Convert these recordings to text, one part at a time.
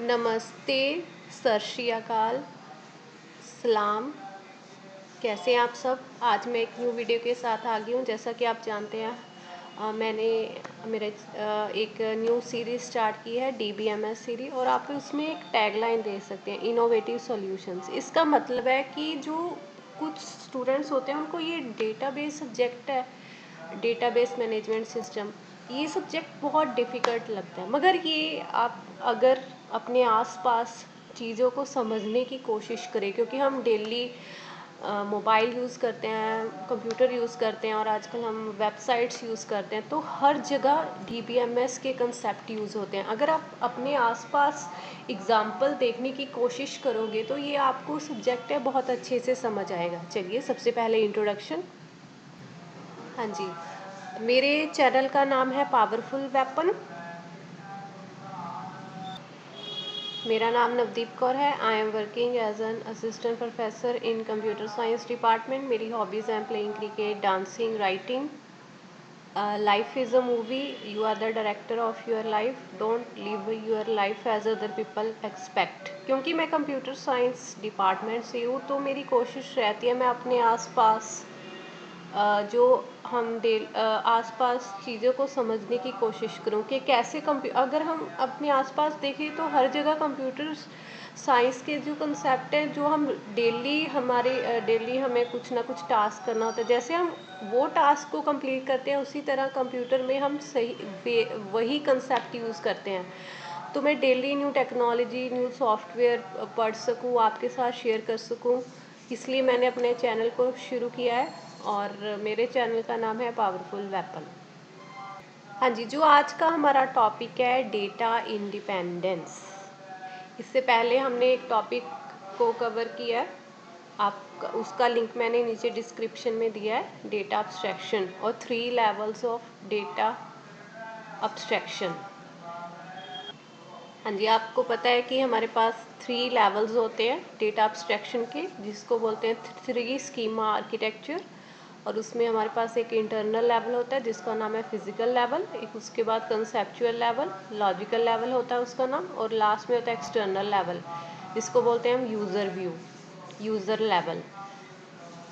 नमस्ते, सत श्री अकाल, सलाम। कैसे हैं आप सब? आज मैं एक न्यू वीडियो के साथ आ गई हूँ। जैसा कि आप जानते हैं मैंने एक न्यू सीरीज़ स्टार्ट की है DBMS सीरीज, और आप उसमें एक टैगलाइन दे सकते हैं, इनोवेटिव सॉल्यूशंस। इसका मतलब है कि जो कुछ स्टूडेंट्स होते हैं उनको ये डेटाबेस सब्जेक्ट है, डेटाबेस मैनेजमेंट सिस्टम, ये सब्जेक्ट बहुत डिफ़िकल्ट लगता है, मगर ये आप अगर अपने आसपास चीज़ों को समझने की कोशिश करें, क्योंकि हम डेली मोबाइल यूज़ करते हैं, कंप्यूटर यूज़ करते हैं, और आजकल हम वेबसाइट्स यूज़ करते हैं, तो हर जगह DBMS के कंसेप्ट यूज़ होते हैं। अगर आप अपने आसपास एग्ज़ाम्पल देखने की कोशिश करोगे तो ये आपको सब्जेक्ट है बहुत अच्छे से समझ आएगा। चलिए, सबसे पहले इंट्रोडक्शन। हाँ जी, मेरे चैनल का नाम है पावरफुल वेपन। मेरा नाम नवदीप कौर है। I am working as an assistant professor in computer science department. मेरी हॉबीज़ हैं playing cricket, dancing, writing. Life is a movie, you are the director of your life, don't live your life as other people expect. क्योंकि मैं computer science department से हूँ तो मेरी कोशिश रहती है मैं अपने आसपास जो आसपास चीज़ों को समझने की कोशिश करूं कि कैसे अगर हम अपने आसपास देखें तो हर जगह कंप्यूटर साइंस के जो कंसेप्ट हैं, जो हम डेली हमें कुछ ना कुछ टास्क करना होता है, जैसे हम वो टास्क को कंप्लीट करते हैं उसी तरह कंप्यूटर में हम वही कंसेप्ट यूज़ करते हैं। तो मैं daily new technology, new software पढ़ सकूं, आपके साथ शेयर कर सकूं, इसलिए मैंने अपने चैनल को शुरू किया है, और मेरे चैनल का नाम है पावरफुल वेपन। हाँ जी, जो आज का हमारा टॉपिक है डेटा इंडिपेंडेंस। इससे पहले हमने एक टॉपिक को कवर किया है, आप उसका लिंक मैंने नीचे डिस्क्रिप्शन में दिया है, डेटा अब्स्ट्रैक्शन और 3 लेवल्स ऑफ डेटा अब्स्ट्रैक्शन। हाँ जी, आपको पता है कि हमारे पास 3 लेवल्स होते हैं डेटा अब्स्ट्रैक्शन के, जिसको बोलते हैं 3 स्कीमा आर्किटेक्चर। और उसमें हमारे पास एक इंटरनल लेवल होता है जिसका नाम है फिजिकल लेवल, एक उसके बाद कंसेप्चुअल लेवल, लॉजिकल लेवल होता है उसका नाम, और लास्ट में होता है एक्सटर्नल लेवल जिसको बोलते हैं हम यूज़र व्यू, यूज़र लेवल।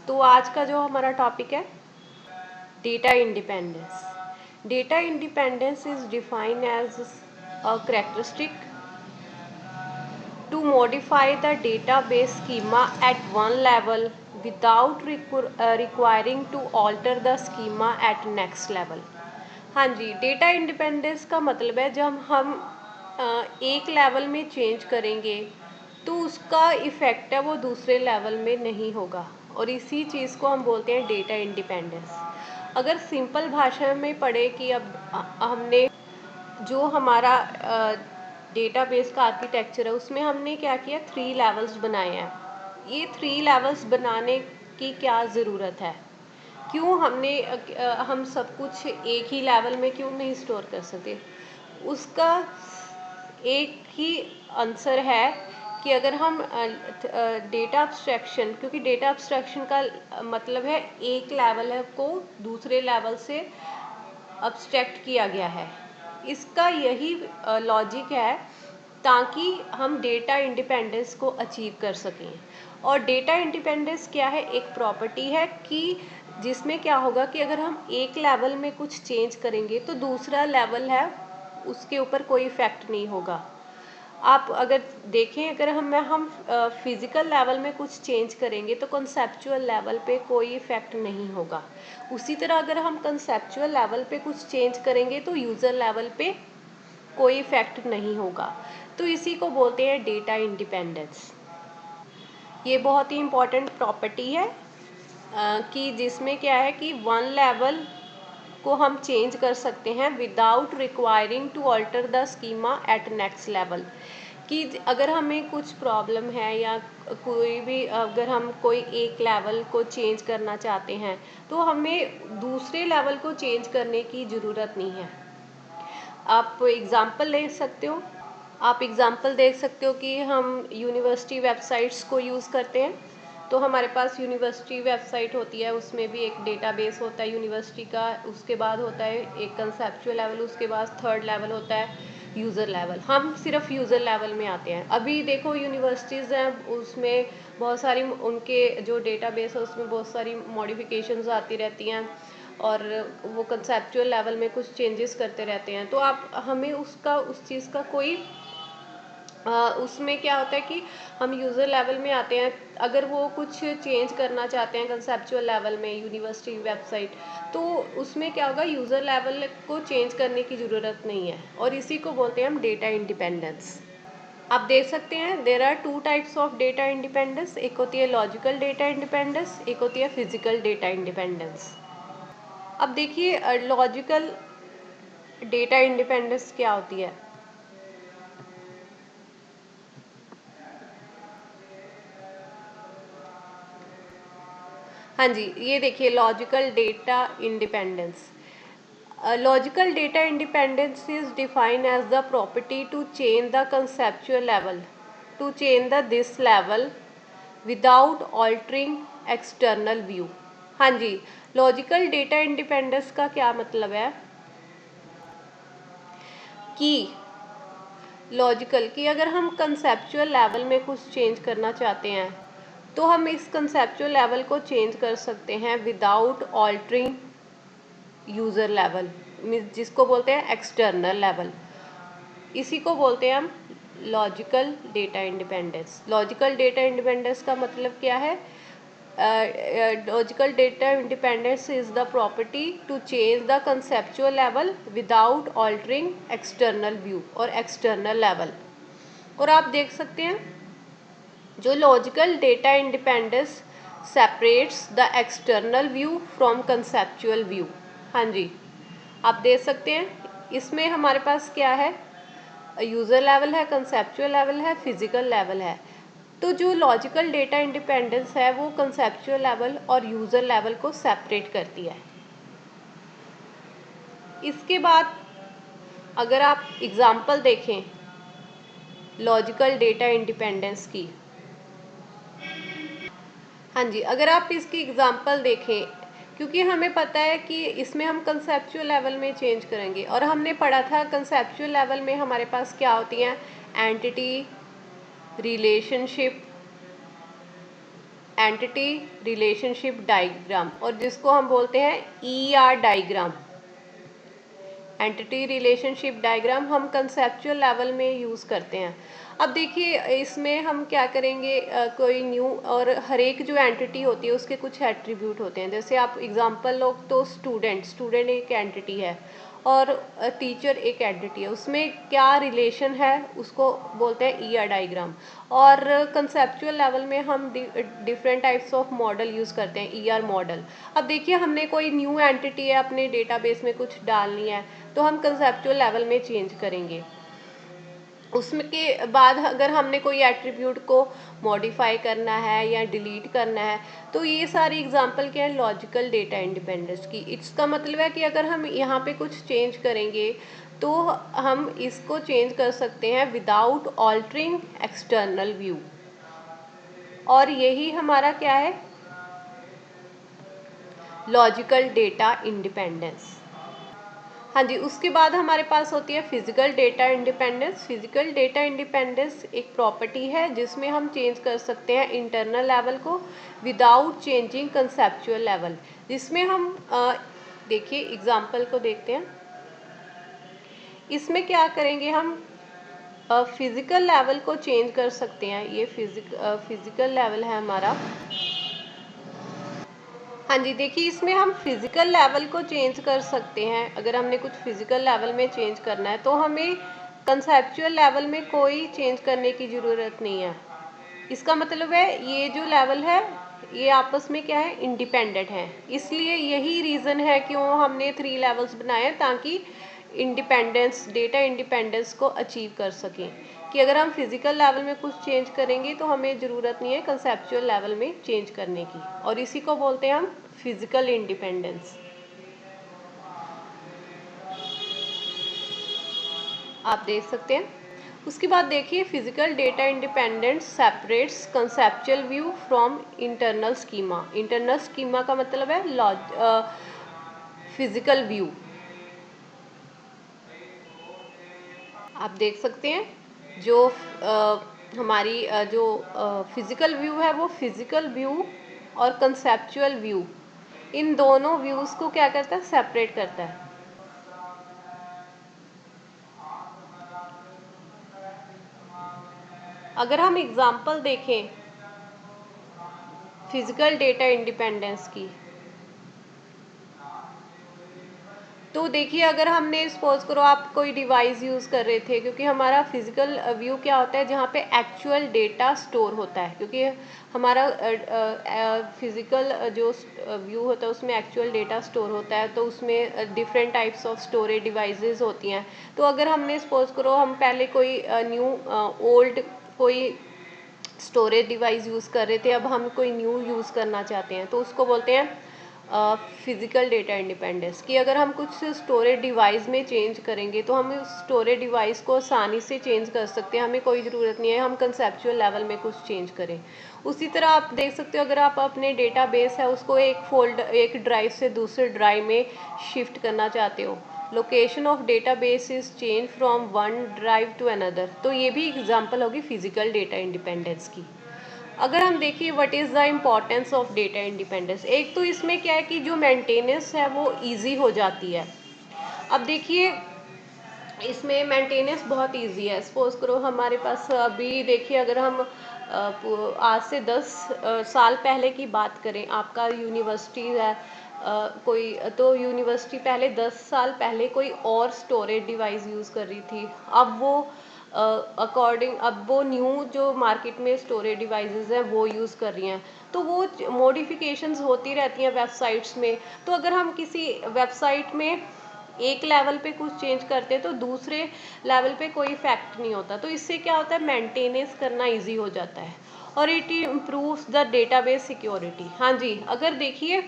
तो आज का जो हमारा टॉपिक है data independence. Data independence is defined as a characteristic to modify the database schema at one level without requiring to alter the schema at next level। हाँ जी, data independence का मतलब है जब हम एक लेवल में चेंज करेंगे तो उसका इफ़ेक्ट है वो दूसरे लेवल में नहीं होगा, और इसी चीज़ को हम बोलते हैं डेटा इंडिपेंडेंस। अगर सिंपल भाषा में पढ़े कि अब हमने जो हमारा डेटाबेस का आर्किटेक्चर है उसमें हमने क्या किया, 3 लेवल्स बनाए हैं। ये 3 लेवल्स बनाने की क्या ज़रूरत है? क्यों हम सब कुछ एक ही लेवल में क्यों नहीं स्टोर कर सकते? उसका एक ही आंसर है कि अगर हम डेटा अब्स्ट्रैक्शन, क्योंकि डेटा अब्स्ट्रैक्शन का मतलब है एक लेवल है को दूसरे लेवल से अब्स्ट्रैक्ट किया गया है, इसका यही लॉजिक है ताकि हम डेटा इंडिपेंडेंस को अचीव कर सकें। और डेटा इंडिपेंडेंस क्या है? एक प्रॉपर्टी है कि जिसमें क्या होगा कि अगर हम एक लेवल में कुछ चेंज करेंगे तो दूसरा लेवल है उसके ऊपर कोई इफ़ेक्ट नहीं होगा। आप अगर देखें, अगर हम फिज़िकल लेवल में कुछ चेंज करेंगे तो कंसेप्चुअल लेवल पे कोई इफ़ेक्ट नहीं होगा। उसी तरह अगर हम कंसेप्चुअल लेवल पे कुछ चेंज करेंगे तो यूज़र लेवल पे कोई इफ़ेक्ट नहीं होगा। तो इसी को बोलते हैं डेटा इंडिपेंडेंस। ये बहुत ही इम्पॉर्टेंट प्रॉपर्टी है कि जिसमें क्या है कि वन लेवल को हम चेंज कर सकते हैं without requiring to alter the schema at next level. कि अगर हमें कुछ प्रॉब्लम है या कोई भी, अगर हम कोई एक लेवल को चेंज करना चाहते हैं तो हमें दूसरे लेवल को चेंज करने की ज़रूरत नहीं है। आप एग्ज़ाम्पल ले सकते हो, आप एग्ज़ाम्पल देख सकते हो कि हम यूनिवर्सिटी वेबसाइट्स को यूज़ करते हैं, तो हमारे पास यूनिवर्सिटी वेबसाइट होती है, उसमें भी एक डेटाबेस होता है यूनिवर्सिटी का, उसके बाद होता है एक कंसेप्चुअल लेवल, उसके बाद थर्ड लेवल होता है यूज़र लेवल, हम सिर्फ यूज़र लेवल में आते हैं। अभी देखो यूनिवर्सिटीज़ हैं, उसमें बहुत सारी उनके जो डेटाबेस है उसमें बहुत सारी मॉडिफिकेशंस आती रहती हैं और वो कंसेप्चुअल लेवल में कुछ चेंजेस करते रहते हैं। तो आप हमें उस चीज़ का कोई उसमें क्या होता है कि हम यूज़र लेवल में आते हैं, अगर वो कुछ चेंज करना चाहते हैं कंसेप्चुअल लेवल में यूनिवर्सिटी वेबसाइट, तो उसमें क्या होगा, यूज़र लेवल को चेंज करने की ज़रूरत नहीं है, और इसी को बोलते हैं हम डेटा इंडिपेंडेंस। आप देख सकते हैं there are two types of data independence, एक होती है लॉजिकल डेटा इंडिपेंडेंस, एक होती है फिजिकल डेटा इंडिपेंडेंस। अब देखिए लॉजिकल डेटा इंडिपेंडेंस क्या होती है। हाँ जी, ये देखिए logical data independence. Logical data independence is defined as the property to change the conceptual level, to change this level without altering external view। हाँ जी, लॉजिकल डेटा इंडिपेंडेंस का क्या मतलब है कि लॉजिकल कि अगर हम कंसेप्चुअल लेवल में कुछ चेंज करना चाहते हैं तो हम इस कंसेप्चुअल लेवल को चेंज कर सकते हैं विदाउट ऑल्टरिंग यूज़र लेवल, जिसको बोलते हैं एक्सटर्नल लेवल। इसी को बोलते हैं हम logical data independence. Logical data independence का मतलब क्या है? Logical data independence is the property to change the conceptual level without altering external view और एक्सटर्नल लेवल। और आप देख सकते हैं जो logical data independence separates the external view from conceptual view. हाँ जी, आप देख सकते हैं इसमें हमारे पास क्या है, यूज़र लेवल है, कंसेप्चुअल लेवल है, फिजिकल लेवल है। तो जो लॉजिकल डेटा इंडिपेंडेंस है वो कंसेप्चुअल लेवल और यूज़र लेवल को सेपरेट करती है। इसके बाद अगर आप एग्जांपल देखें लॉजिकल डेटा इंडिपेंडेंस की, हाँ जी, अगर आप इसकी एग्जांपल देखें, क्योंकि हमें पता है कि इसमें हम कंसेप्चुअल लेवल में चेंज करेंगे, और हमने पढ़ा था कंसेप्चुअल लेवल में हमारे पास क्या होती हैं, एंटिटी रिलेशनशिप डायग्राम, और जिसको हम बोलते हैं ER diagram. Entity relationship diagram हम कंसेप्चुअल लेवल में यूज़ करते हैं। अब देखिए इसमें हम क्या करेंगे, कोई न्यू, और हर एक जो एंटिटी होती है उसके कुछ एट्रीब्यूट होते हैं। जैसे आप एग्जांपल लो तो स्टूडेंट एक एंटिटी है और टीचर एक एंटिटी है, उसमें क्या रिलेशन है उसको बोलते हैं ER डायग्राम। और कंसेप्चुअल लेवल में हम different types of model use करते हैं, ER मॉडल। अब देखिए हमने कोई न्यू एंटिटी है अपने डेटाबेस में कुछ डालनी है तो हम कंसेप्चुअल लेवल में चेंज करेंगे। उसमें के बाद अगर हमने कोई एट्रीब्यूट को मॉडिफाई करना है या डिलीट करना है, तो ये सारी एग्जांपल क्या है, लॉजिकल डेटा इंडिपेंडेंस की। इसका मतलब है कि अगर हम यहाँ पे कुछ चेंज करेंगे तो हम इसको चेंज कर सकते हैं विदाउट ऑल्टरिंग एक्सटर्नल व्यू, और यही हमारा क्या है, लॉजिकल डेटा इंडिपेंडेंस। हाँ जी, उसके बाद हमारे पास होती है physical data independence. Physical data independence एक प्रॉपर्टी है जिसमें हम चेंज कर सकते हैं इंटरनल लेवल को विदाउट चेंजिंग कंसेप्चुअल लेवल, जिसमें हम देखिए एग्जांपल को देखते हैं। इसमें क्या करेंगे, हम फिजिकल लेवल को चेंज कर सकते हैं। ये फिजिकल लेवल है हमारा। हाँ जी, देखिए इसमें हम फिजिकल लेवल को चेंज कर सकते हैं। अगर हमने कुछ फिजिकल लेवल में चेंज करना है तो हमें कंसेप्चुअल लेवल में कोई चेंज करने की ज़रूरत नहीं है। इसका मतलब है ये जो लेवल है ये आपस में क्या है, इंडिपेंडेंट है। इसलिए यही रीज़न है क्यों हमने 3 लेवल्स बनाए हैं, ताकि इंडिपेंडेंस, डेटा इंडिपेंडेंस को अचीव कर सकें। कि अगर हम फिजिकल लेवल में कुछ चेंज करेंगे तो हमें ज़रूरत नहीं है कंसेप्चुअल लेवल में चेंज करने की, और इसी को बोलते हैं हम फिजिकल इंडिपेंडेंस। आप देख सकते हैं। उसके बाद देखिए physical data independence separates conceptual view from internal schema. Internal schema का मतलब है फिजिकल व्यू। आप देख सकते हैं जो हमारी जो फिज़िकल व्यू है वो फिज़िकल व्यू और कंसेप्चुअल व्यू, इन दोनों व्यूज़ को क्या करता है, सेपरेट करता है। अगर हम एग्जांपल देखें फिज़िकल डेटा इंडिपेंडेंस की, तो देखिए अगर हमने सपोज करो आप कोई डिवाइस यूज़ कर रहे थे, क्योंकि हमारा फिजिकल व्यू क्या होता है जहाँ पे एक्चुअल डेटा स्टोर होता है, क्योंकि हमारा फिजिकल जो व्यू होता है उसमें एक्चुअल डेटा स्टोर होता है, तो उसमें different types of storage devices होती हैं। तो अगर हमने सपोज करो हम पहले कोई न्यू ओल्ड कोई स्टोरेज डिवाइस यूज़ कर रहे थे, अब हम कोई न्यू यूज़ करना चाहते हैं, तो उसको बोलते हैं फिज़िकल डेटा इंडिपेंडेंस। कि अगर हम कुछ स्टोरेज डिवाइस में चेंज करेंगे तो हम उस स्टोरेज डिवाइस को आसानी से चेंज कर सकते हैं, हमें कोई ज़रूरत नहीं है हम कंसेप्चुअल लेवल में कुछ चेंज करें। उसी तरह आप देख सकते हो अगर आप अपने डेटाबेस है उसको एक ड्राइव से दूसरे ड्राइव में शिफ्ट करना चाहते हो, location of database is change from one drive to another, तो ये भी एग्जांपल होगी फिजिकल डेटा इंडिपेंडेंस की। अगर हम देखिए what is the importance of data independence, एक तो इसमें क्या है कि जो मेंटेनेंस है वो इजी हो जाती है। अब देखिए इसमें मेंटेनेंस बहुत इजी है। सपोज करो हमारे पास अभी देखिए अगर हम आज से 10 साल पहले की बात करें, आपका यूनिवर्सिटी है कोई, तो यूनिवर्सिटी पहले 10 साल पहले कोई और स्टोरेज डिवाइस यूज़ कर रही थी। अब वो अब वो न्यू जो मार्केट में स्टोरेज डिवाइसेस हैं वो यूज़ कर रही हैं, तो वो मॉडिफिकेशंस होती रहती हैं वेबसाइट्स में। तो अगर हम किसी वेबसाइट में एक लेवल पे कुछ चेंज करते हैं तो दूसरे लेवल पे कोई इफेक्ट नहीं होता, तो इससे क्या होता है मेंटेनेंस करना इजी हो जाता है और it improves the database security. हाँ जी, अगर देखिए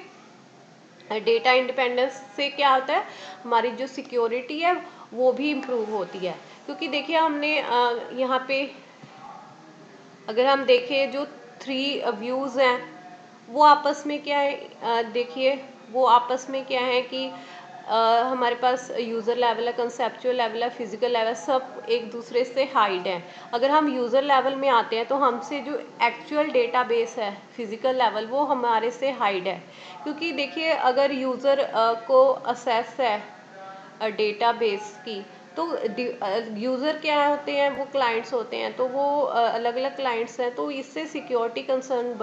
डेटा इंडिपेंडेंस से क्या होता है हमारी जो सिक्योरिटी है वो भी इम्प्रूव होती है, क्योंकि देखिए हमने यहाँ पे अगर हम देखें जो थ्री व्यूज़ हैं वो आपस में क्या है, देखिए वो आपस में क्या है कि हमारे पास यूज़र लेवल है, कंसेप्चुअल लेवल है, फिजिकल लेवल, सब एक दूसरे से हाइड है। अगर हम यूज़र लेवल में आते हैं तो हमसे जो एक्चुअल डेटाबेस है फिजिकल लेवल वो हमारे से हाइड है, क्योंकि देखिए अगर यूज़र को असेस है डेटाबेस की, तो यूज़र क्या होते हैं वो क्लाइंट्स होते हैं, तो वो अलग अलग क्लाइंट्स हैं, तो इससे सिक्योरिटी कंसर्न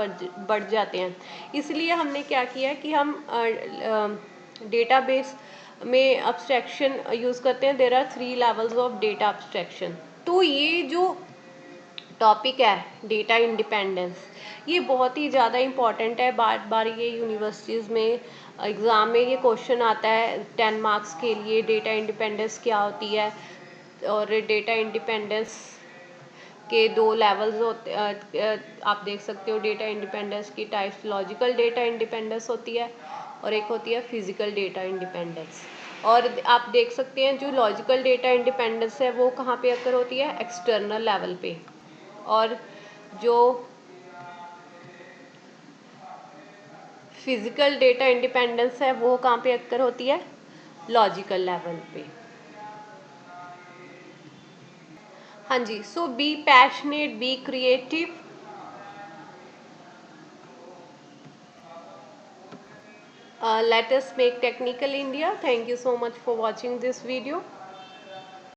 बढ़ जाते हैं। इसलिए हमने क्या किया है कि हम डेटाबेस में अब्स्ट्रैक्शन यूज़ करते हैं। There are 3 levels of data abstraction. तो ये जो टॉपिक है डेटा इंडिपेंडेंस, ये बहुत ही ज़्यादा इम्पॉर्टेंट है। बार बार ये यूनिवर्सिटीज़ में एग्ज़ाम में ये क्वेश्चन आता है 10 मार्क्स के लिए, डेटा इंडिपेंडेंस क्या होती है। और डेटा इंडिपेंडेंस के 2 लेवल्स होते आप देख सकते हो डेटा इंडिपेंडेंस की टाइप्स, लॉजिकल डेटा इंडिपेंडेंस होती है और एक होती है फिजिकल डेटा इंडिपेंडेंस। और आप देख सकते हैं जो लॉजिकल डेटा इंडिपेंडेंस है वो कहाँ पे अकर होती है, एक्सटर्नल लेवल पे, और जो फिजिकल डेटा इंडिपेंडेंस है वो कहाँ पे अक्कर होती है, लॉजिकल लेवल पे। हाँ जी, so be passionate, be creative, let us make technical India. Thank you so much for watching this video.